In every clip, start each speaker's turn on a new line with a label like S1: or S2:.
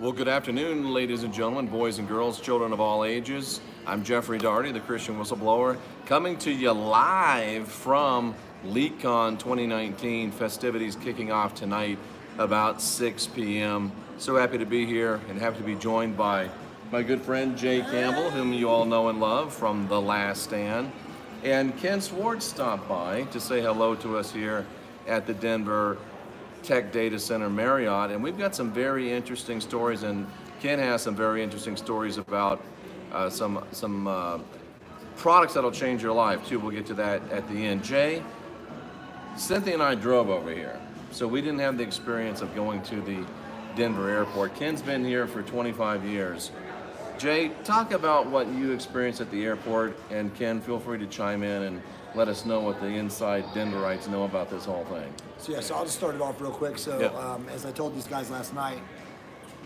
S1: Well, good afternoon, ladies and gentlemen, boys and girls, children of all ages. I'm Jeffrey Daugherty, the Christian Whistleblower, coming to you live from LeakCon 2019, festivities kicking off tonight about 6 p.m. So happy to be here and happy to be joined by my good friend Jay Campbell, whom you all know and love from The Last Stand. And Ken Swartz stopped by to say hello to us here at the Denver Tech Data Center Marriott, and we've got some very interesting stories, and Ken has some very interesting stories about some products that'll change your life too. We'll get to that at the end. Jay, Cynthia and I drove over here, so we didn't have the experience of going to the Denver airport. Ken's been here for 25 years. Jay, talk about what you experienced at the airport, and Ken, feel free to chime in and let us know what the inside Denverites know about this whole thing.
S2: So I'll just start it off real quick. So
S1: Yep.
S2: As I told these guys last night,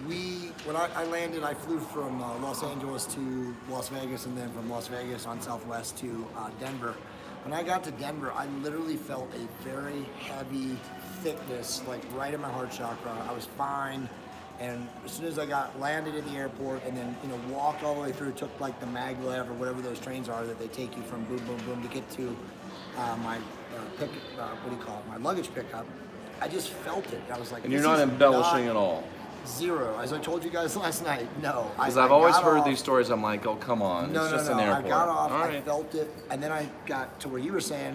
S2: when I landed, I flew from Los Angeles to Las Vegas, and then from Las Vegas on Southwest to Denver. When I got to Denver, I literally felt a very heavy thickness, like right in my heart chakra. I was fine. And as soon as I landed at the airport and then, walked all the way through, took like the maglev or whatever those trains are that they take you from boom, boom, boom to get to my my luggage pickup, I just felt it. I was like,
S1: And you're not embellishing at all.
S2: Zero. As I told you guys last night, no.
S1: Because I've always heard these stories, I'm like, oh, come on,
S2: No,
S1: it's just an
S2: no.
S1: airport.
S2: I got off,
S1: All
S2: I
S1: right.
S2: felt it, and then I got to where you were saying,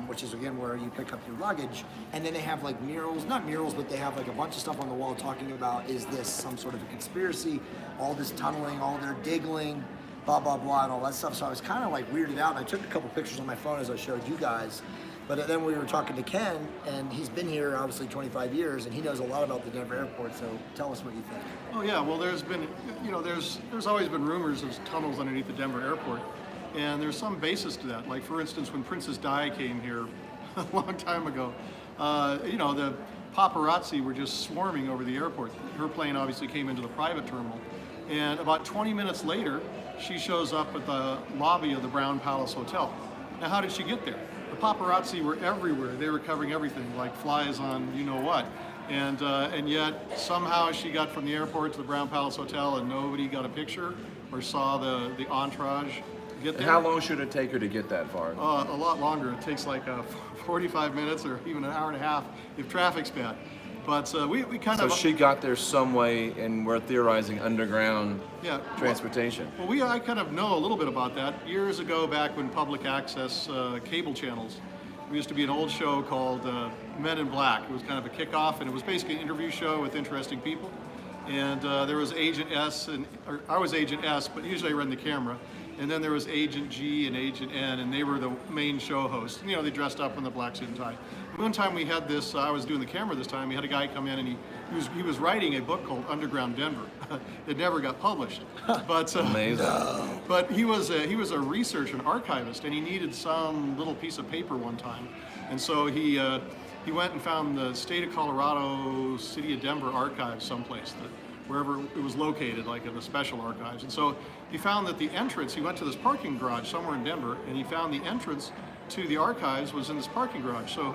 S2: which is again where you pick up your luggage, and then they have like murals, not murals, but they have like a bunch of stuff on the wall talking about, is this some sort of a conspiracy, all this tunneling, all their digging, blah, blah, blah, and all that stuff. So I was kind of like weirded out, and I took a couple pictures on my phone as I showed you guys. But then we were talking to Ken, and he's been here obviously 25 years, and he knows a lot about the Denver airport, so tell us what you think.
S3: Oh yeah, well there's been, there's always been rumors of tunnels underneath the Denver airport, and there's some basis to that. Like for instance, when Princess Di came here a long time ago, the paparazzi were just swarming over the airport. Her plane obviously came into the private terminal, and about 20 minutes later, she shows up at the lobby of the Brown Palace Hotel. Now how did she get there? The paparazzi were everywhere. They were covering everything, like flies on you-know-what. And yet, somehow she got from the airport to the Brown Palace Hotel and nobody got a picture or saw the entourage get there.
S1: How long should it take her to get that far?
S3: A lot longer. It takes like 45 minutes or even an hour and a half if traffic's bad. But we kind
S1: So
S3: of...
S1: she got there some way, and we're theorizing underground transportation.
S3: Well, I kind of know a little bit about that. Years ago, back when public access cable channels, there used to be an old show called Men in Black. It was kind of a kickoff, and it was basically an interview show with interesting people. And there was Agent S, or I was Agent S, but usually I ran the camera. And then there was Agent G and Agent N, and they were the main show hosts. They dressed up in the black suit and tie. One time we had this, I was doing the camera this time, we had a guy come in and he was writing a book called Underground Denver. It never got published. But
S1: Amazing.
S3: But he was a researcher, an archivist, and he needed some little piece of paper one time. And so he went and found the state of Colorado, city of Denver archives someplace, wherever it was located, like in the special archives. And so he found that the entrance, he went to this parking garage somewhere in Denver, and he found the entrance to the archives was in this parking garage. So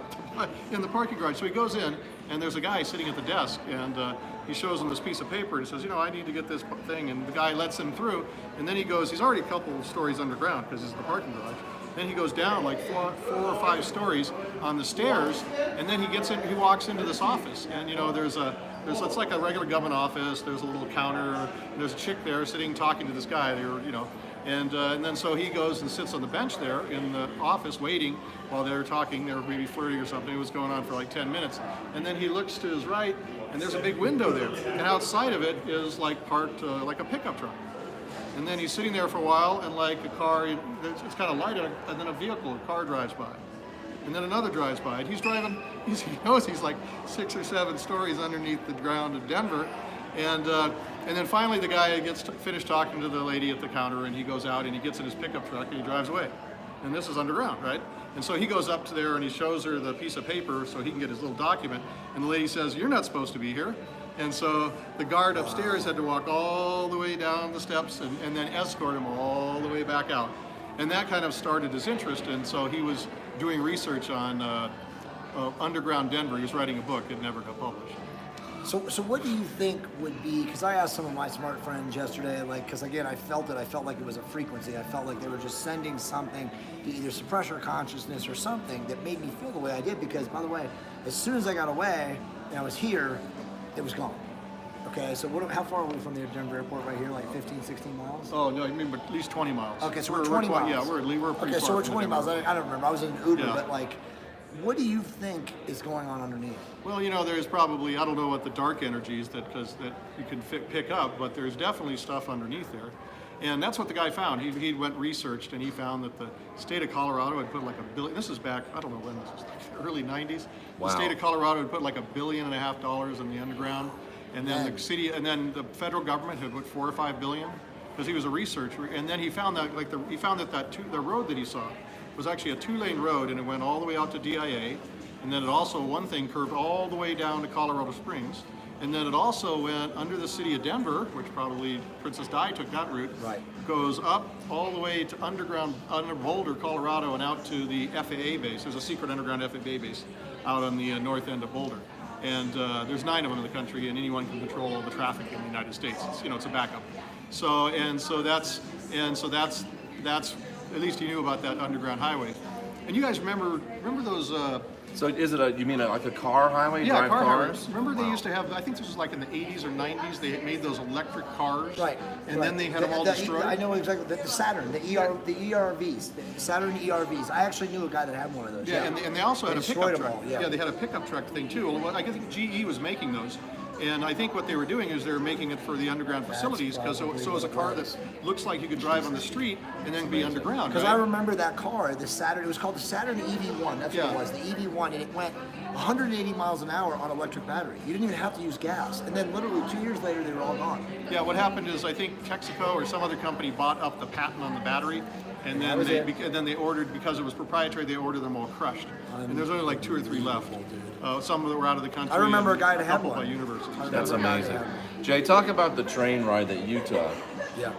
S3: in the parking garage, so he goes in, and there's a guy sitting at the desk, and he shows him this piece of paper and says, I need to get this thing, and the guy lets him through, and then he goes, he's already a couple of stories underground because it's the parking garage. Then he goes down like four or five stories on the stairs, and then he walks into this office, and it's like a regular government office. There's a little counter, and there's a chick there sitting talking to this guy. And then so he goes and sits on the bench there in the office waiting while they're talking. They were maybe flirting or something. It was going on for like 10 minutes. And then he looks to his right, and there's a big window there. And outside of it is like parked like a pickup truck. And then he's sitting there for a while, and like a car, it's kind of light, and then a car drives by. And then another drives by, and he's driving, he knows he's like 6 or 7 stories underneath the ground of Denver. And then finally the guy gets finished talking to the lady at the counter, and he goes out and he gets in his pickup truck and he drives away. And this is underground, right? And so he goes up to there and he shows her the piece of paper so he can get his little document. And the lady says, "You're not supposed to be here." And so the guard upstairs had to walk all the way down the steps and then escort him all the way back out. And that kind of started his interest, and so he was doing research on underground Denver. He was writing a book. It never got published.
S2: So what do you think would be, because I asked some of my smart friends yesterday, like, because again, I felt like it was a frequency. I felt like they were just sending something to either suppress our consciousness or something that made me feel the way I did, because by the way, as soon as I got away and I was here, it was gone. Okay, so how far are we from the Denver airport right here, like 15, 16 miles?
S3: Oh, no, I mean, but at least 20 miles.
S2: Okay, so we're 20 miles.
S3: Yeah, we're pretty
S2: okay,
S3: far
S2: so we're
S3: from
S2: 20 miles.
S3: Denver.
S2: I don't remember. I was in an Uber,
S3: Yeah.
S2: but like, what do you think is going on underneath?
S3: Well, you know, there's probably, I don't know what the dark energies that you can pick up, but there's definitely stuff underneath there. And that's what the guy found. He went researched, and he found that the state of Colorado had put like $1 billion, this is back, I don't know when this was, like early 90s.
S1: Wow.
S3: The state of Colorado had put like $1.5 billion in the underground. And then the federal government had put $4 or $5 billion, because he was a researcher. And then he found that the road that he saw was actually a 2-lane road, and it went all the way out to DIA. And then it also, one thing curved all the way down to Colorado Springs. And then it also went under the city of Denver, which probably Princess Di took that route.
S2: Right.
S3: Goes up all the way to underground, under Boulder, Colorado, and out to the FAA base. There's a secret underground FAA base out on the north end of Boulder. And there's 9 of them in the country, and anyone can control all the traffic in the United States. It's a backup. So that's at least he knew about that underground highway. And you guys remember those?
S1: So is it you mean like a car highway?
S3: Yeah,
S1: drive
S3: car
S1: cars?
S3: highways. Remember they used to have, I think this was like in the 80s or 90s, they had made those electric cars.
S2: Right.
S3: And
S2: right.
S3: then they had them all destroyed.
S2: I know exactly, the Saturn, the ERVs, the Saturn ERVs. I actually knew a guy that had one of those.
S3: Yeah, and they also had a
S2: destroyed
S3: pickup
S2: them
S3: truck.
S2: all, yeah.
S3: They had a pickup truck thing too. Well, I think GE was making those. And I think what they were doing is they were making it for the underground facilities, because so it was a car that looks like you could drive on the street and then be underground.
S2: Because
S3: right?
S2: I remember that car, the Saturn, it was called the Saturn EV1, that's what
S3: Yeah.
S2: it was, the EV1, and it went 180 miles an hour on electric battery. You didn't even have to use gas. And then literally 2 years later, they were all gone.
S3: Yeah, what happened is I think Texaco or some other company bought up the patent on the battery, and then they ordered, because it was proprietary, they ordered them all crushed. And there's only like 2 or 3 left. Some that were out of the country.
S2: I remember
S3: and
S2: a guy that had
S3: couple
S2: one.
S3: by universities.
S1: That's amazing. Jay, talk about the train ride that you took.
S2: Yeah.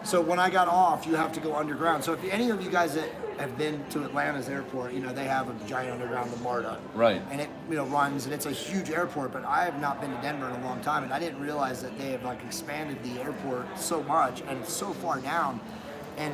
S2: So when I got off, you have to go underground. So if any of you guys that have been to Atlanta's airport, they have a giant underground, the MARTA.
S1: Right.
S2: And it runs, and it's a huge airport, but I have not been to Denver in a long time, and I didn't realize that they have expanded the airport so much, and it's so far down, and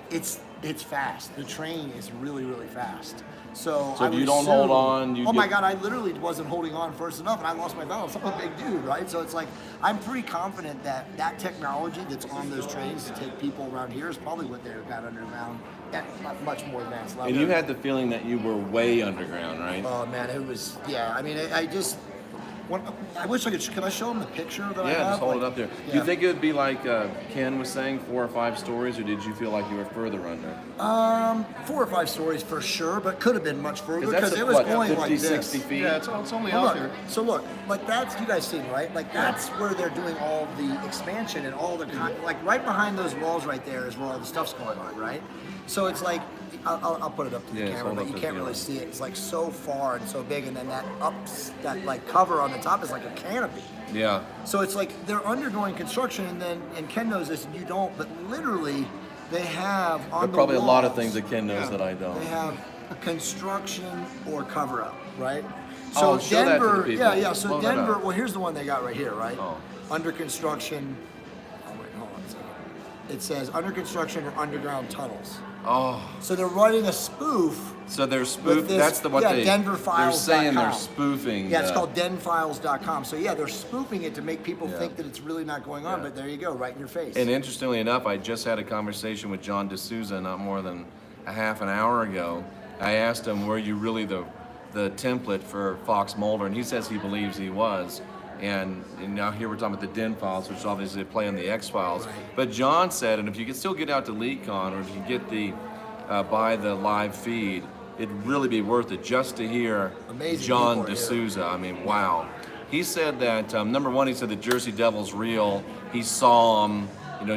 S2: it's fast. The train is really, really fast. So
S1: if you don't hold on,
S2: oh my God, I literally wasn't holding on fast enough, and I lost my balance. I'm a big dude, right? So it's like, I'm pretty confident that technology that's on those trains to take people around here is probably what they've got underground at a much more advanced level.
S1: And you had the feeling that you were way underground, right?
S2: Oh man, it was, yeah. I mean, I wish I could. Can I show them the picture that I have?
S1: Yeah, just hold it up there.
S2: Yeah.
S1: Do you think it would be like Ken was saying, 4 or 5 stories, or did you feel like you were further under?
S2: 4 or 5 stories for sure, but could have been much further
S1: Because
S2: because it was going
S1: 50,
S2: like this.
S1: 60 feet?
S3: Yeah, it's only
S2: Well,
S3: out
S2: look,
S3: there.
S2: so look, like that's, you guys seen, right? Like that's where they're doing all the expansion and all the like right behind those walls right there is where all the stuff's going on, right? So it's like, I'll put it up to the
S1: Yeah, just
S2: camera,
S1: hold
S2: but
S1: up
S2: you
S1: the
S2: can't
S1: camera.
S2: really see it. It's like so far and so big, and then that cover on the top is like a canopy.
S1: Yeah.
S2: So it's like they're undergoing construction, and Ken knows this and you don't, but literally they have on
S1: There are
S2: the
S1: probably a lot of
S2: walls,
S1: things that Ken knows that I don't.
S2: they have construction or cover up, right?
S1: Oh,
S2: So
S1: show that to the
S2: Denver,
S1: people.
S2: yeah. So
S1: Blow that
S2: Denver,
S1: up.
S2: well, here's the one they got right here, right?
S1: Oh.
S2: Under construction. Oh wait, hold on a second. It says under construction or underground tunnels.
S1: Oh,
S2: So they're running a spoof.
S1: so they're
S2: With
S1: spoofing.
S2: this-
S1: That's what
S2: yeah,
S1: they're
S2: denverfiles.com.
S1: saying. They're spoofing.
S2: Yeah, it's
S1: the-
S2: called denfiles.com. So yeah, they're spoofing it to make people
S1: Yeah.
S2: think that it's really not going on,
S1: Yeah.
S2: but there you go, right in your face.
S1: And interestingly enough, I just had a conversation with John D'Souza not more than a half an hour ago. I asked him, were you really the template for Fox Mulder? And he says he believes he was. And now here we're talking about the Den Files, which obviously play on the X Files.
S2: Right.
S1: But John said, and if you can still get out to LeakCon, or if you get buy the live feed, it'd really be worth it just to hear
S2: Amazing
S1: John
S2: people are here.
S1: D'Souza. I mean, wow. He said that, number one, he said the Jersey Devil's real. He saw him,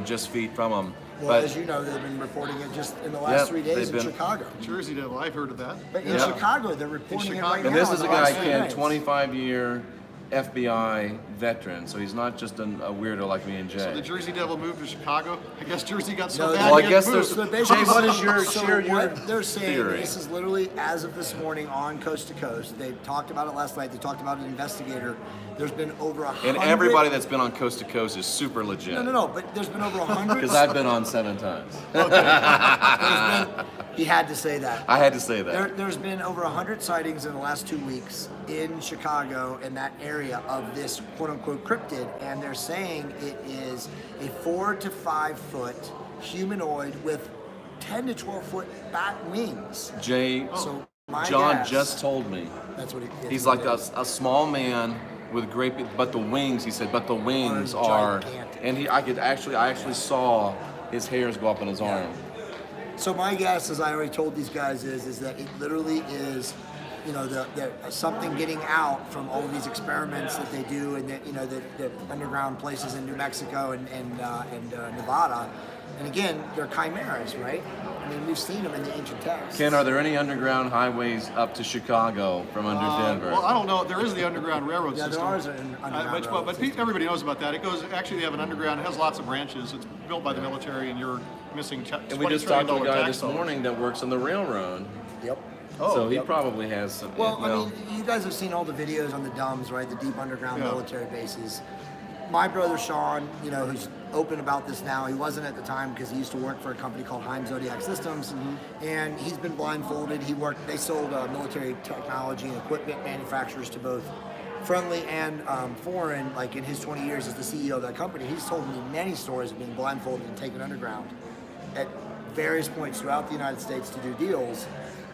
S1: just feet from him.
S2: Well,
S1: But
S2: as you know, they've been reporting it just in the
S1: Yep,
S2: last 3 days
S1: they've
S2: in
S1: been-
S2: Chicago.
S3: Jersey Devil, I've heard of that.
S2: But in
S1: Yeah.
S2: Chicago, they're reporting it
S3: Chicago.
S2: right
S1: And
S2: now.
S1: this
S2: in
S1: is a
S2: the
S1: guy,
S2: last 3
S1: Ken,
S2: days.
S1: 25-year FBI veteran, so he's not just a weirdo like me and Jay.
S3: So the Jersey Devil moved to Chicago. I guess Jersey got so
S2: No,
S3: bad.
S1: well, I
S3: he had
S1: guess
S3: to
S1: there's-
S3: move.
S2: So basically,
S1: Jay, what is your-
S2: so
S1: share your
S2: what they're saying,
S1: theory?
S2: this is literally as of this morning on Coast to Coast. They talked about it last night. They talked about an investigator. There's been over 100.
S1: And everybody that's been on Coast to Coast is super legit.
S2: No. But there's been over 100.
S1: Because I've been on 7 times.
S2: He had to say that.
S1: I had to say that.
S2: There's been over 100 sightings in the last 2 weeks in Chicago in that area of this quote-unquote cryptid, and they're saying it is a 4 to 5 foot humanoid with 10 to 12 foot bat wings.
S1: Jay,
S2: So my
S1: John
S2: guess-
S1: just told me.
S2: That's what he.
S1: He's like a small man with great, but the wings. He said, but the wings are,
S2: gigantic.
S1: and I actually saw his hairs go up on his arm.
S2: So my guess, as I already told these guys, is that it literally is, you know, the something getting out from all of these experiments that they do, and the underground places in New Mexico and Nevada, and again, they're chimeras, right? I mean, we've seen them in the ancient texts.
S1: Ken, are there any underground highways up to Chicago from under Denver?
S3: Well, I don't know. There is the Underground Railroad
S2: Yeah, there
S3: system.
S2: are an underground
S3: but
S2: railroad system.
S3: everybody knows about that. It goes. Actually, they have an underground. It has lots of branches. It's built by the military, and you're missing.
S1: And we just talked to a guy this morning that works on the railroad.
S2: Yep.
S1: So he
S2: yep.
S1: probably has some.
S2: Well, I mean, you guys have seen all the videos on the DUMBs, right? The deep underground
S3: Yeah.
S2: military bases. My brother Sean, you know, who's open about this now, he wasn't at the time because he used to work for a company called Heim Zodiac Systems, and he's been blindfolded. They sold military technology and equipment manufacturers to both friendly and foreign. Like in his 20 years as the CEO of that company, he's told me many stories of being blindfolded and taken underground at various points throughout the United States to do deals.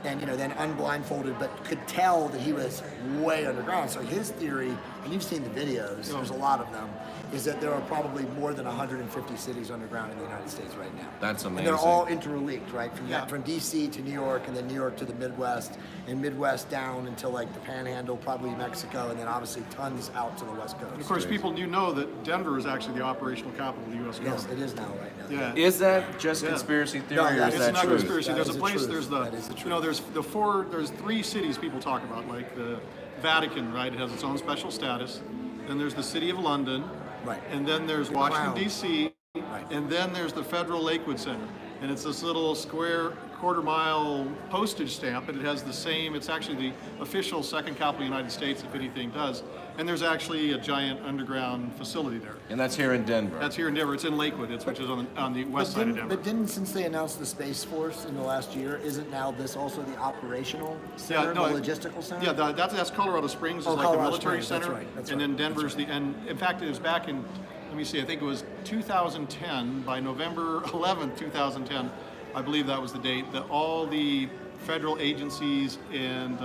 S2: And then unblindfolded, but could tell that he was way underground. So his theory, and you've seen the videos, there's a lot of them, is that there are probably more than 150 cities underground in the United States right now.
S1: That's
S2: And
S1: amazing.
S2: they're all interlinked, right?
S3: Yeah.
S2: From DC to New York, and then New York to the Midwest, and Midwest down until like the Panhandle, probably Mexico, and then obviously tons out to the West Coast.
S3: Of course, people do know that Denver is actually the operational capital of the U.S.
S2: Yes,
S3: government.
S2: it is now right now.
S3: Yeah.
S1: Is that just
S3: Yeah.
S1: conspiracy theory,
S2: No,
S1: or
S2: that's
S1: is
S3: It's
S1: that
S3: not
S1: true?
S3: conspiracy.
S2: That
S3: There's
S2: is
S3: a
S2: the
S3: place.
S2: truth.
S3: There's
S2: That is the
S3: there's 3 cities people talk about, like the Vatican, right? It has its own special status. Then there's the city of London.
S2: Right.
S3: And then there's
S2: The
S3: Washington
S2: Crown.
S3: D.C.
S2: Right.
S3: And then there's the Federal Lakewood Center. And it's this little square quarter-mile postage stamp, and it has the same. It's actually the official second capital of the United States, if anything does. And there's actually a giant underground facility there.
S1: And that's here in Denver.
S3: That's here in Denver. It's in Lakewood, which is on the west side of Denver.
S2: But didn't, since they announced the Space Force in the last year, isn't now this also the operational center, the logistical center?
S3: Yeah, that's Colorado Springs is
S2: Oh,
S3: like
S2: Colorado
S3: the military
S2: Springs, that's
S3: center,
S2: right, that's
S3: and
S2: right,
S3: then Denver's and in fact it was back in, let me see, I think it was 2010. By November 11th, 2010, I believe that was the date that all the federal agencies and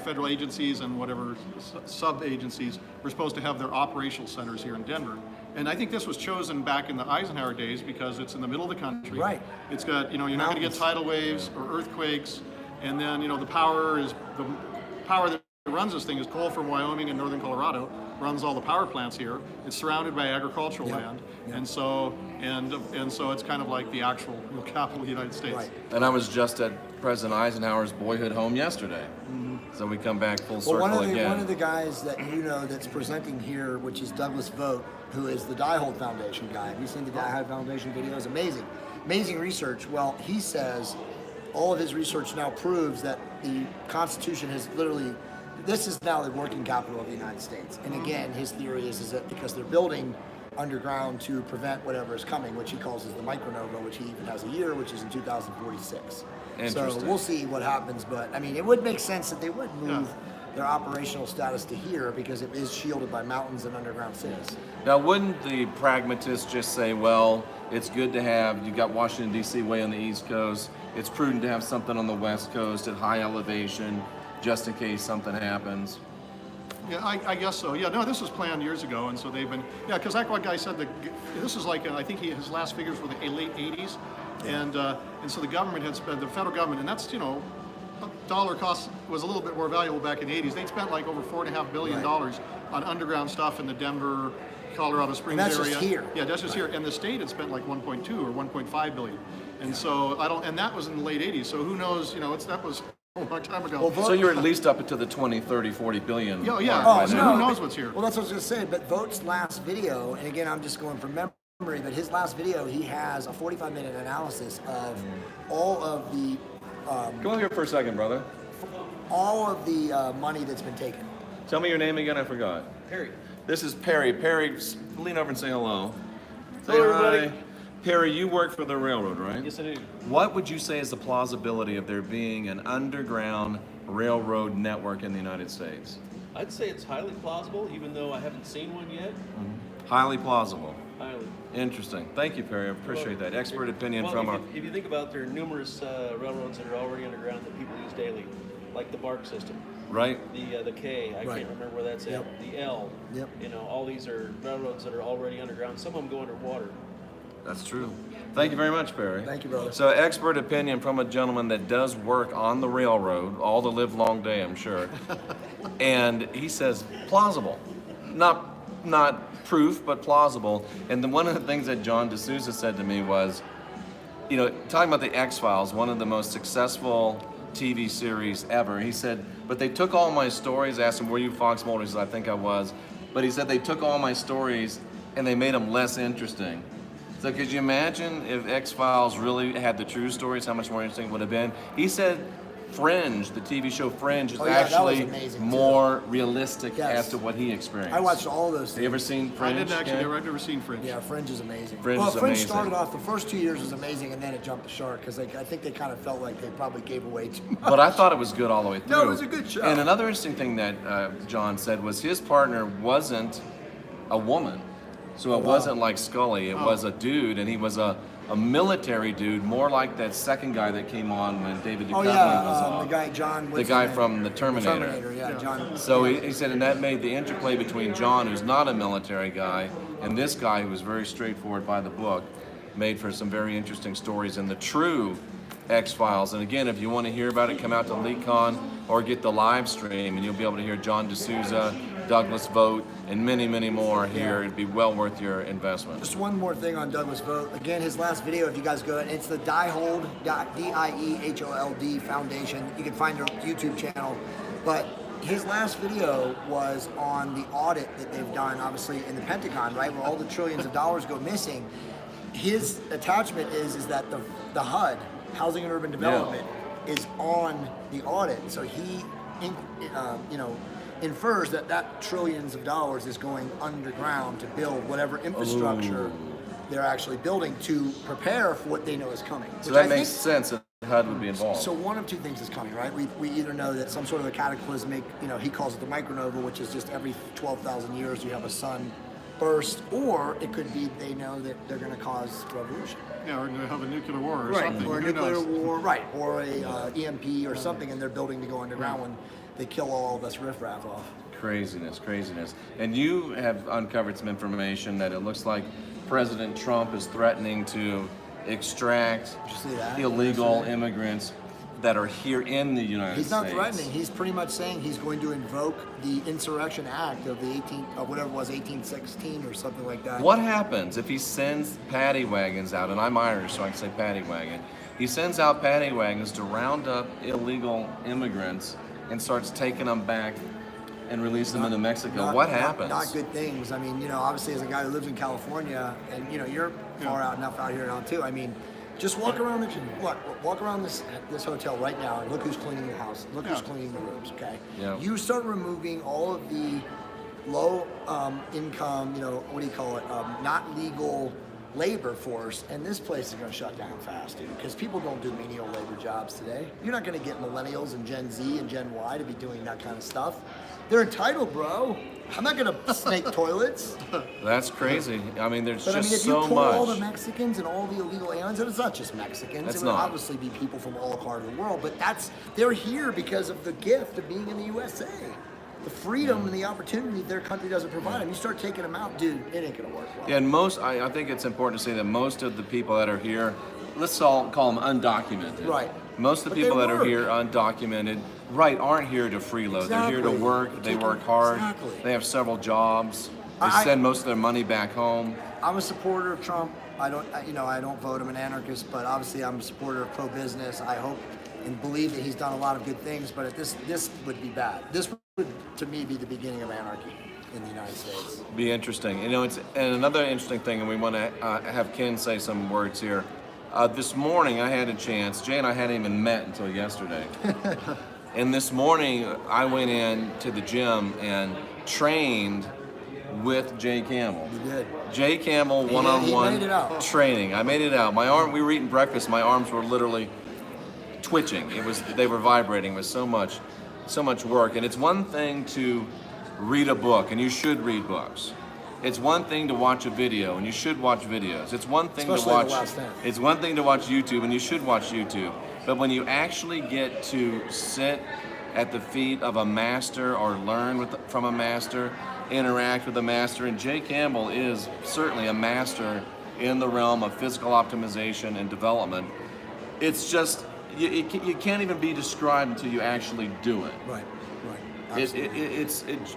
S3: federal agencies and whatever sub agencies were supposed to have their operational centers here in Denver. And I think this was chosen back in the Eisenhower days because it's in the middle of the country.
S2: Right.
S3: It's got, you're not going to get
S2: Mountains.
S3: tidal waves or earthquakes. And then, the power that runs this thing is coal from Wyoming and northern Colorado, runs all the power plants here. It's surrounded by agricultural land. And so it's kind of like the actual capital of the United States.
S2: Right.
S1: And I was just at President Eisenhower's boyhood home yesterday. So we come back full circle
S2: Well,
S1: again.
S2: one of the guys that that's presenting here, which is Douglas Vogt, who is the Diehold Foundation guy. Have you seen the Diehold Foundation videos? Amazing research. Well, he says all of his research now proves that the Constitution has literally, this is now the working capital of the United States. And again, his theory is that because they're building underground to prevent whatever is coming, which he calls the micronova, which he even has a year, which is in 2046. So
S1: Interesting.
S2: we'll see what happens, but I mean, it would make sense that they would move their operational status to here because it is shielded by mountains and underground cities.
S1: Now, wouldn't the pragmatists just say, well, it's good to have, you got Washington, D.C. way on the East Coast. It's prudent to have something on the West Coast at high elevation just in case something happens.
S3: Yeah, I guess so. Yeah, no, this was planned years ago, and so they've been, because like what guy said, this is like, I think his last figures were the late 80s, and so the government had spent, the federal government, and that's, a dollar cost was a little bit more valuable back in the 80s. They'd spent like over $4.5 billion on underground stuff in the Denver, Colorado Springs
S2: And that's
S3: area.
S2: just here.
S3: Yeah, that's just here. And the state had spent like 1.2 or 1.5 billion. And so and that was in the late 80s. So who knows, that was a long time ago.
S2: Well, vote-
S1: So you're at least up into the 20, 30, 40 billion.
S3: Yeah, yeah.
S1: mark by
S3: So
S1: now.
S3: who knows what's here?
S2: Well, that's what I was going to say. But Vote's last video, and again, I'm just going from memory, but his last video, he has a 45-minute analysis of all of the
S1: Come over here for a second, brother.
S2: money that's been taken.
S1: Tell me your name again. I forgot.
S4: Perry.
S1: This is Perry. Perry, lean over and say hello. Say
S4: Hello,
S1: hi.
S4: everybody.
S1: Perry, you work for the railroad, right?
S4: Yes, I do.
S1: What would you say is the plausibility of there being an underground railroad network in the United States?
S4: I'd say it's highly plausible, even though I haven't seen one yet.
S1: Highly plausible.
S4: Highly.
S1: Interesting. Thank you, Perry. I appreciate that. Expert opinion
S4: Well,
S1: from
S4: if
S1: our.
S4: you, if you think about, there are numerous railroads that are already underground that people use daily, like the BARC system,
S1: Right?
S4: the K. I
S2: Right.
S4: can't remember where that's
S2: Yep.
S4: at. The L.
S2: Yep.
S4: You know, all these are railroads that are already underground. Some of them go underwater.
S1: That's true. Thank you very much, Perry.
S2: Thank you, brother.
S1: So, expert opinion from a gentleman that does work on the railroad all the live long day, I'm sure. And he says plausible, not proof, but plausible. And then one of the things that John D'Souza said to me was, you know, talking about the X-Files, one of the most successful TV series ever. He said, but they took all my stories. I asked him, were you Fox Mulder? He said, I think I was. But he said they took all my stories and they made them less interesting. So could you imagine if X-Files really had the true stories, how much more interesting it would have been? He said Fringe, the TV show Fringe, is
S2: Oh, yeah, that was
S1: actually
S2: amazing, too.
S1: more realistic
S2: Yes.
S1: as to what he experienced.
S2: I watched all those
S1: Have you ever
S2: things.
S1: seen
S3: I
S1: Fringe?
S3: didn't actually.
S1: Ken?
S3: I've never seen Fringe.
S2: Yeah, Fringe is amazing.
S1: Fringe
S2: well,
S1: is
S2: Fringe
S1: amazing.
S2: started off, the first 2 years was amazing, and then it jumped the shark, because I think they kind of felt like they probably gave away too much.
S1: But I thought it was good all the way through.
S2: No, it was a good show.
S1: And another interesting thing that John said was his partner wasn't a woman. So it
S2: wow.
S1: wasn't like Scully, it was a dude, and he was a military dude, more like that second guy that came on when David Duchovny
S2: Oh
S1: was
S2: yeah,
S1: on.
S2: the guy John.
S1: The
S2: what's
S1: guy
S2: his name?
S1: from the Terminator.
S2: Terminator, yeah, John.
S1: So he said, and that made the interplay between John, who's not a military guy, and this guy who was very straightforward by the book, made for some very interesting stories in the true X-Files. And again, if you want to hear about it, come out to LeakCon or get the live stream, and you'll be able to hear John D'Souza, Douglas Vogt, and many, many more here. It'd be well worth your investment.
S2: Just one more thing on Douglas Vogt. Again, his last video, if you guys go, it's the Diehold, D-I-E-H-O-L-D Foundation. You can find their YouTube channel. But his last video was on the audit that they've done, obviously, in the Pentagon, right, where all the trillions of dollars go missing. His attachment is that the HUD, Housing and Urban Development, is on the audit. So he, infers that trillions of dollars is going underground to build whatever infrastructure they're actually building to prepare for what they know is coming.
S1: So
S2: Which
S1: that
S2: I
S1: makes
S2: think-
S1: sense that HUD would be involved.
S2: So one of two things is coming, right? We either know that some sort of a cataclysmic, he calls it the micronova, which is just every 12,000 years you have a sun burst, or it could be they know that they're going to cause revolution.
S3: Yeah, or have a nuclear war or
S2: Right,
S3: something.
S2: or a
S3: Who
S2: nuclear
S3: knows?
S2: war, right, or a EMP or something, and they're building to go underground when they kill all this riffraff off.
S1: Craziness. And you have uncovered some information that it looks like President Trump is threatening to extract
S2: Did you see that?
S1: illegal immigrants that are here in the United
S2: He's
S1: States.
S2: not threatening. He's pretty much saying he's going to invoke the Insurrection Act of the 1816 or something like that.
S1: What happens if he sends paddy wagons out, and I'm Irish, so I can say paddy wagon. He sends out paddy wagons to round up illegal immigrants and starts taking them back and releasing them into Mexico. What happens?
S2: Not good things. I mean, obviously as a guy who lives in California, and you're far out enough out here now too. I mean, just walk around walk around this hotel right now and look who's cleaning the house. Look who's cleaning the rooms. Okay.
S1: Yeah.
S2: You start removing all of the low income, what do you call it? Not legal labor force, and this place is going to shut down fast, dude, because people don't do menial labor jobs today. You're not going to get millennials and Gen Z and Gen Y to be doing that kind of stuff. They're entitled, bro. I'm not going to snake toilets.
S1: That's crazy. I mean, there's
S2: But
S1: just
S2: if you
S1: so
S2: pull all the
S1: much.
S2: Mexicans and all the illegal aliens, and it's not just Mexicans,
S1: That's
S2: it would
S1: not.
S2: obviously be people from all parts of the world, but they're here because of the gift of being in the USA. The freedom and the opportunity their country doesn't provide them. You start taking them out, dude, it ain't gonna work well.
S1: Yeah, and I think it's important to say that most of the people that are here, let's all call them undocumented.
S2: Right.
S1: Most of the
S2: But
S1: people
S2: they
S1: that are
S2: work.
S1: here undocumented, aren't here to freeload. They're here to
S2: Exactly.
S1: work. They work hard.
S2: Exactly.
S1: They have several jobs. They
S2: I-
S1: send most of their money back home.
S2: I'm a supporter of Trump. I don't vote. I'm an anarchist, but obviously I'm a supporter of pro-business. I hope and believe that he's done a lot of good things, but this would be bad. This would, to me, be the beginning of anarchy in the United States.
S1: Be interesting. You know, it's and another interesting thing, and we want to have Ken say some words here. This morning, I had a chance. Jay and I hadn't even met until yesterday. And this morning, I went in to the gym and trained with Jay Campbell.
S2: You did.
S1: Jay Campbell,
S2: He
S1: one-on-one
S2: made it out.
S1: training. I made it out. My arm. We were eating breakfast. My arms were literally twitching. They were vibrating. It was so much work. And it's one thing to read a book, and you should read books. It's one thing to watch a video, and you should watch videos. It's one thing
S2: Especially
S1: to watch.
S2: The Last Dance.
S1: It's one thing to watch YouTube, and you should watch YouTube. But when you actually get to sit at the feet of a master or learn from a master, interact with a master, and Jay Campbell is certainly a master in the realm of physical optimization and development. It's just you can't even be described until you actually do it.
S2: Right. Absolutely.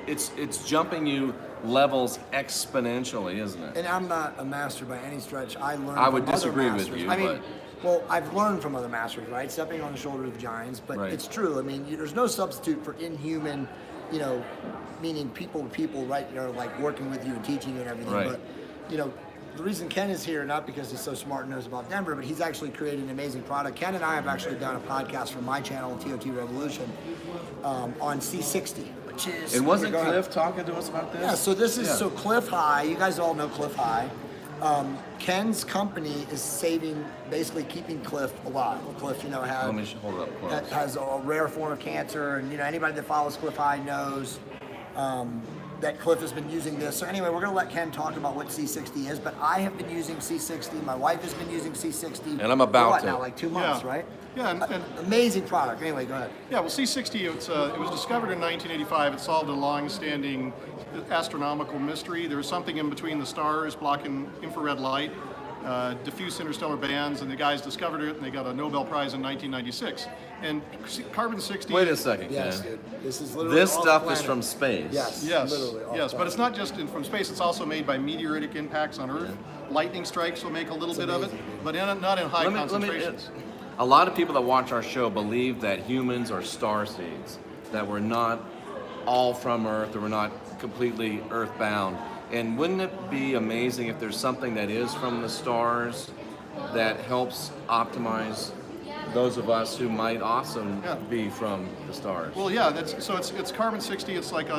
S1: It's jumping you levels exponentially, isn't it?
S2: And I'm not a master by any stretch. I learned.
S1: I would
S2: from other
S1: disagree with
S2: masters.
S1: you,
S2: I mean,
S1: but-
S2: well, I've learned from other masters, right? Stepping on the shoulders of giants, but
S1: Right.
S2: it's true. I mean, there's no substitute for inhuman, meaning people to people, right? Like working with you and teaching you and everything.
S1: Right.
S2: But the reason Ken is here, not because he's so smart and knows about Denver, but he's actually created an amazing product. Ken and I have actually done a podcast for my channel, TOT Revolution, on C60, which is.
S1: And wasn't
S2: Go ahead.
S1: Cliff talking to us about this?
S2: Yeah, so this is
S1: Yeah.
S2: Cliff High. You guys all know Cliff High. Ken's company is basically keeping Cliff alive. Cliff,
S1: Let me hold it up close.
S2: has a rare form of cancer, and anybody that follows Cliff High knows that Cliff has been using this. So anyway, we're going to let Ken talk about what C60 is, but I have been using C60. My wife has been using C60.
S1: And I'm about
S2: for what
S1: to.
S2: now, like 2 months,
S3: Yeah.
S2: right?
S3: Yeah, and
S2: Amazing product. Anyway, go ahead.
S3: Yeah, well, C60, it was discovered in 1985. It solved a long-standing astronomical mystery. There was something in between the stars blocking infrared light, diffuse interstellar bands, and the guys discovered it, and they got a Nobel Prize in 1996. And carbon-60...
S1: Wait a second,
S2: Yes,
S1: Ken.
S2: dude. This is literally
S1: This
S2: off
S1: stuff
S2: planet.
S1: is from space.
S2: Yes.
S3: Yes,
S2: Literally off
S3: yes, but
S2: planet.
S3: it's not just from space. It's also made by meteoritic impacts on Earth. Lightning strikes will make a little bit of it,
S2: amazing, dude.
S3: but not in high concentrations.
S1: A lot of people that watch our show believe that humans are star seeds, that we're not all from Earth, or we're not completely earthbound. And wouldn't it be amazing if there's something that is from the stars that helps optimize those of us who might also be from the stars?
S3: Well, yeah, it's carbon-60. It's like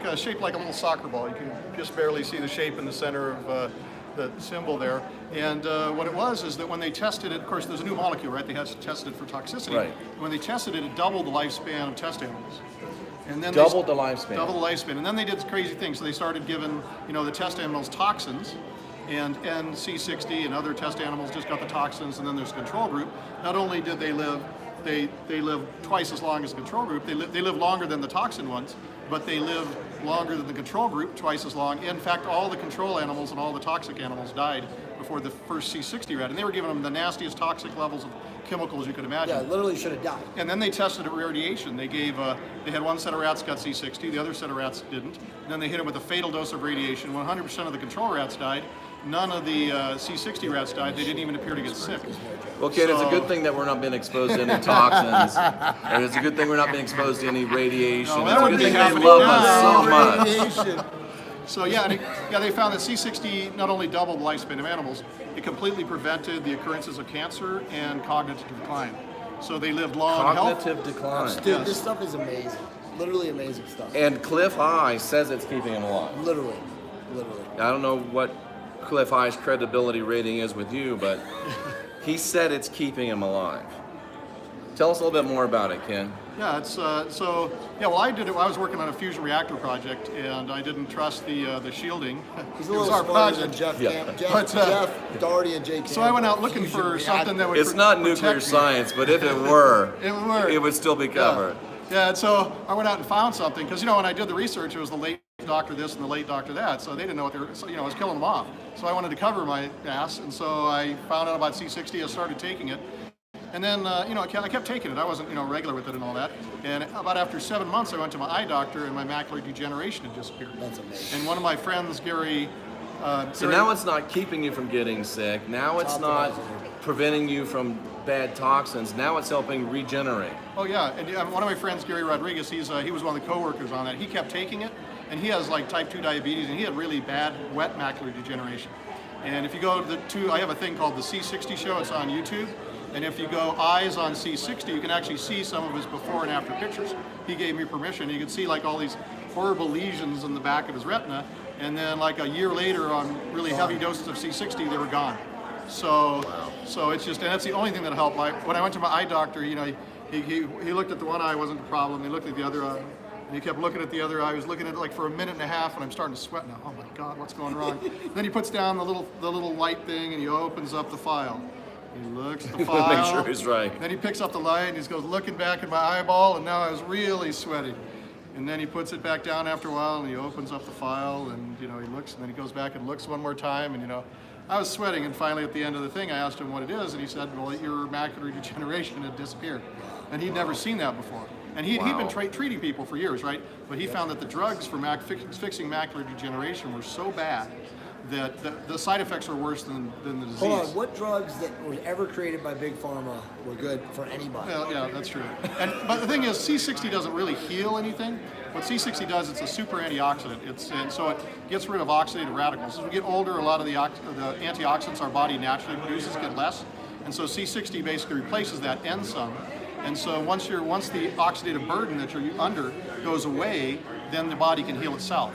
S3: a shape like a little soccer ball. You can just barely see the shape in the center of the symbol there. And what it was is that when they tested it, of course, there's a new molecule, right? They had to test it for toxicity.
S1: Right.
S3: When they tested it, it doubled the lifespan of test animals. And then
S1: Doubled the lifespan.
S3: Double the lifespan. And then they did crazy things. So they started giving, the test animals toxins, and C60 and other test animals just got the toxins, and then there's a control group. Not only did they live, they live twice as long as the control group. They live longer than the toxin ones, but they live longer than the control group, twice as long. In fact, all the control animals and all the toxic animals died before the first C60 rat, and they were giving them the nastiest toxic levels of chemicals you could imagine.
S2: Yeah, literally should have died.
S3: And then they tested it with radiation. They had one set of rats got C60, the other set of rats didn't. And then they hit them with a fatal dose of radiation. 100% of the control rats died. None of the C60 rats died. They didn't even appear to get sick.
S1: Well, kid, it's a
S3: So-
S1: good thing that we're not being exposed to any toxins, and it's a good thing we're not being exposed to any radiation.
S3: No,
S1: It's
S3: that
S1: a
S3: would
S1: good
S3: be
S1: thing they
S3: happening
S1: love
S3: now.
S1: us so much.
S2: Radiation.
S3: So they found that C60 not only doubled the lifespan of animals, it completely prevented the occurrences of cancer and cognitive decline. So they lived long and healthy.
S1: Cognitive decline.
S2: Dude,
S3: Yes.
S2: this stuff is amazing. Literally amazing stuff.
S1: And Cliff High says it's keeping him alive.
S2: Literally.
S1: I don't know what Cliff High's credibility rating is with you, but he said it's keeping him alive. Tell us a little bit more about it, Ken.
S3: Yeah, well, I did it. I was working on a fusion reactor project, and I didn't trust the shielding.
S2: He's
S3: It
S2: a
S3: was
S2: little
S3: our
S2: smarter than
S3: project.
S2: Jeff,
S1: Yeah.
S2: Jeff, Jeff Doherty and Jake.
S3: So I went out looking
S2: Fusion
S3: for something that would
S1: It's not
S3: protect
S1: nuclear
S3: me.
S1: science, but if it were,
S3: It would
S1: still be covered.
S3: Yeah, and so I went out and found something, because when I did the research, it was the late doctor this and the late doctor that, so they didn't know what they were, so, I was killing them off. So I wanted to cover my ass, and so I found out about C60, I started taking it. And then, I kept taking it. I wasn't, regular with it and all that. And about after 7 months, I went to my eye doctor, and my macular degeneration had disappeared.
S2: That's amazing.
S3: And one of my friends, Gary
S1: So now it's not keeping you from getting sick. Now it's not preventing you from bad toxins. Now it's helping regenerate.
S3: Oh yeah, and one of my friends, Gary Rodriguez, he was one of the co-workers on that. He kept taking it, and he has like type 2 diabetes, and he had really bad wet macular degeneration. And if you go to I have a thing called the C60 show. It's on YouTube. And if you go eyes on C60, you can actually see some of his before and after pictures. He gave me permission. You can see like all these horrible lesions in the back of his retina. And then like a year later on really heavy doses of C60, they were gone. So, so it's just, and that's the only thing that helped. When I went to my eye doctor, you know, he looked at the one eye, wasn't the problem. He looked at the other eye, and he kept looking at the other eye. He was looking at it like for a minute and a half, and I'm starting to sweat now. Oh my God, what's going wrong? Then he puts down the little light thing, and he opens up the file. He looks at the file.
S1: Make sure he's right.
S3: Then he picks up the light, and he goes looking back at my eyeball, and now I was really sweating. And then he puts it back down after a while, and he opens up the file, and you know, he looks, and then he goes back and looks one more time, and you know, I was sweating, and finally at the end of the thing, I asked him what it is, and he said, well, your macular degeneration had disappeared. And he'd never seen that before. And he'd been treating people for years, right? But he found that the drugs for fixing macular degeneration were so bad that the side effects were worse than the disease.
S2: Hold on, what drugs that were ever created by Big Pharma were good for anybody?
S3: Well, yeah, that's true. But the thing is, C60 doesn't really heal anything. What C60 does, it's a super antioxidant. And so it gets rid of oxidative radicals. As we get older, a lot of the antioxidants our body naturally produces get less. And so C60 basically replaces that and some. And so once the oxidative burden that you're under goes away, then the body can heal itself.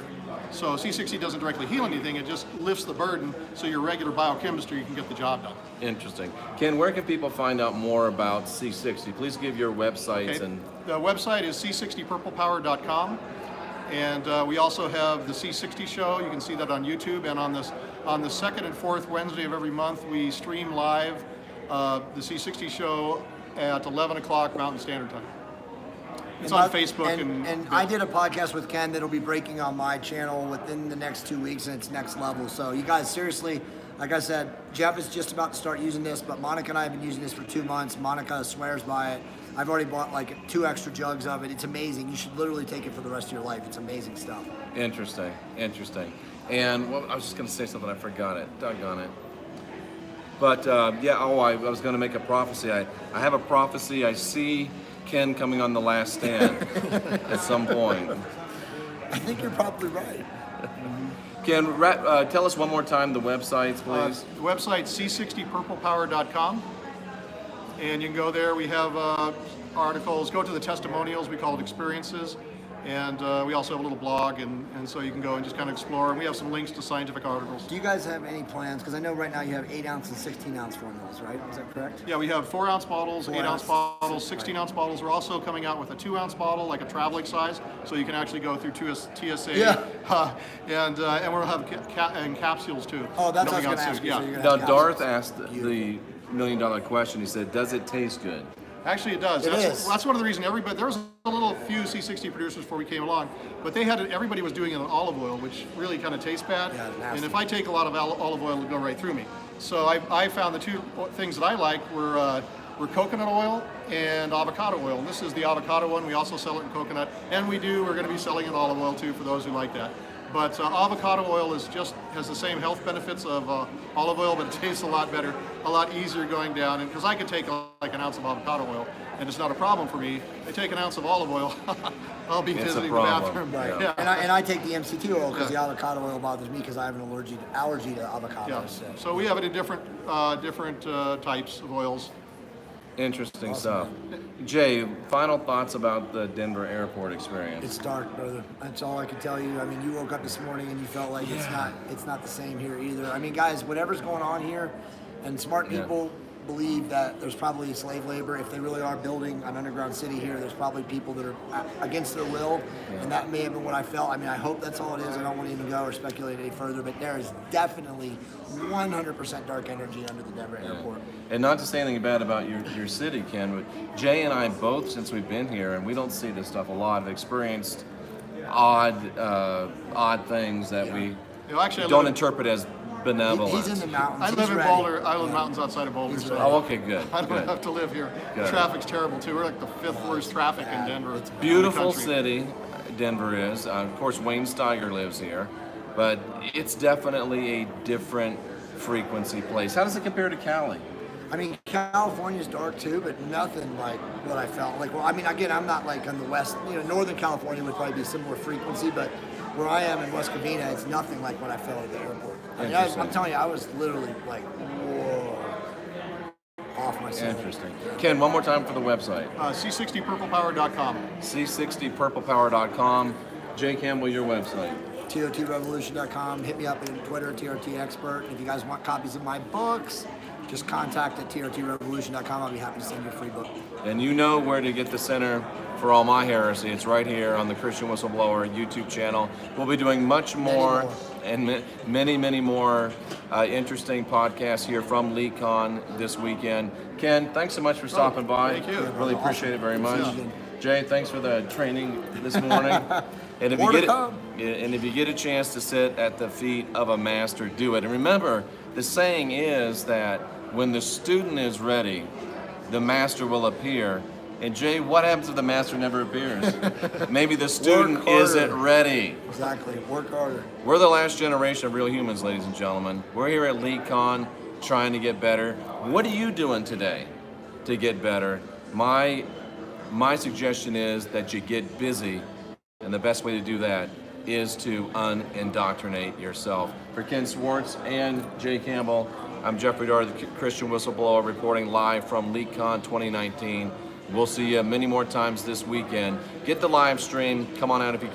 S3: So C60 doesn't directly heal anything, it just lifts the burden so your regular biochemistry can get the job done.
S1: Interesting. Ken, where can people find out more about C60? Please give your websites.
S3: Okay.
S1: And
S3: the website is c60purplepower.com, and we also have the C60 show. You can see that on YouTube, and on the second and fourth Wednesday of every month, we stream live the C60 show at 11 o'clock Mountain Standard Time. It's on Facebook.
S2: And I did a podcast with Ken that'll be breaking on my channel within the next 2 weeks, and it's next level. So you guys, seriously, like I said, Jeff is just about to start using this, but Monica and I have been using this for 2 months. Monica swears by it. I've already bought like 2 extra jugs of it. It's amazing. You should literally take it for the rest of your life. It's amazing stuff.
S1: interesting. And well, I was just going to say something, I forgot it. Doggone it. But I was going to make a prophecy. I have a prophecy. I see Ken coming on the last stand at some point.
S2: I think you're probably right.
S1: Ken, tell us one more time the websites, please.
S3: The website c60purplepower.com, and you can go there. We have articles. Go to the testimonials. We call it experiences. And we also have a little blog, and so you can go and just kind of explore. And we have some links to scientific articles.
S2: Do you guys have any plans? Because I know right now you have 8-ounce and 16-ounce formulas, right? Is that correct?
S3: Yeah, we have 4-ounce bottles,
S2: 4
S3: 8-ounce
S2: ounce.
S3: bottles, 16-ounce bottles. We're also coming out with a 2-ounce bottle, like a traveling size, so you can actually go through TSA.
S2: Yeah.
S3: And we'll have capsules too.
S2: Oh, that's what I was
S3: coming
S2: going to
S3: out
S2: ask
S3: soon.
S2: you.
S3: Yeah.
S2: So you're
S1: Now,
S2: gonna have
S1: Darth
S2: capsules.
S1: asked the million-dollar question. He said, does it taste good?
S3: Actually, it does.
S2: It is.
S3: That's one of the reasons there was a little few C60 producers before we came along, but everybody was doing it in olive oil, which really kind of tastes bad.
S2: Yeah, nasty.
S3: And if I take a lot of olive oil, it'll go right through me. So I found the 2 things that I like were coconut oil and avocado oil. And this is the avocado one. We also sell it in coconut, and we're going to be selling it in olive oil too for those who like that. But avocado oil has the same health benefits of olive oil, but it tastes a lot better, a lot easier going down. And because I could take like an ounce of avocado oil, and it's not a problem for me. I take an ounce of olive oil, I'll be
S1: It's a
S3: visiting the
S1: problem.
S3: bathroom.
S2: Right.
S3: Yeah.
S2: And I take the MCT oil because the avocado oil bothers me because I have an allergy to avocados.
S3: Yeah. So we have it in different types of oils.
S1: Interesting stuff. Jay, final thoughts about the Denver airport experience?
S2: It's dark, brother. That's all I can tell you. I mean, you woke up this morning and you felt like it's not the same here either. I mean, guys, whatever's going on here, and smart people believe that there's probably slave labor. If they really are building an underground city here, there's probably people that are against their will, and that may have been what I felt. I mean, I hope that's all it is. I don't want to even go or speculate any further, but there is definitely 100% dark energy under the Denver airport.
S1: And not to say anything bad about your city, Ken, but Jay and I both, since we've been here, and we don't see this stuff a lot, have experienced odd things that we
S3: Actually,
S1: don't interpret as benevolent.
S2: He's in the mountains.
S3: I live in Boulder. I live in mountains outside of Boulder. So
S1: Oh, okay, good.
S3: I don't
S1: good.
S3: have to live here.
S1: Good.
S3: Traffic's terrible too. We're like the 5th worst traffic in Denver.
S1: Beautiful
S3: in the country.
S1: city, Denver is. Of course, Wayne Steiger lives here. but it's definitely a different frequency place. How does it compare to Cali?
S2: I mean, California's dark too, but nothing like what I felt. Like, well, I mean, again, I'm not like on the west, Northern California would probably be similar frequency, but where I am in West Covina, it's nothing like what I felt at the airport. I mean,
S1: Interesting.
S2: I'm telling you, I was literally like, whoa, off myself.
S1: Interesting. Ken, one more time for the website.
S3: C60purplepower.com.
S1: C60purplepower.com. Jay Campbell, your website.
S2: TRTrevolution.com. Hit me up on Twitter, TRT Expert. If you guys want copies of my books, just contact at TRTrevolution.com. I'll be happy to send you a free book.
S1: And you know where to get the Center for All My Heresy. It's right here on the Christian Whistleblower YouTube channel. We'll be doing much more and many more interesting podcasts here from LeakCon this weekend. Ken, thanks so much for stopping by.
S3: Thank you.
S1: Really appreciate it very much.
S2: Yeah.
S1: Jay, thanks for the training this morning. And if
S2: More
S1: you
S2: to
S1: get
S2: come.
S1: and if you get a chance to sit at the feet of a master, do it. And remember, the saying is that when the student is ready, the master will appear. And Jay, what happens if the master never appears? Maybe the student
S2: Work harder.
S1: isn't ready.
S2: Exactly. Work harder.
S1: We're the last generation of real humans, ladies and gentlemen. We're here at LeakCon trying to get better. What are you doing today to get better? My suggestion is that you get busy, and the best way to do that is to unindoctrinate yourself. For Ken Swartz and Jay Campbell, I'm Jeffrey Daugherty, the Christian Whistleblower, reporting live from LeakCon 2019. We'll see you many more times this weekend. Get the live stream. Come on out if you can.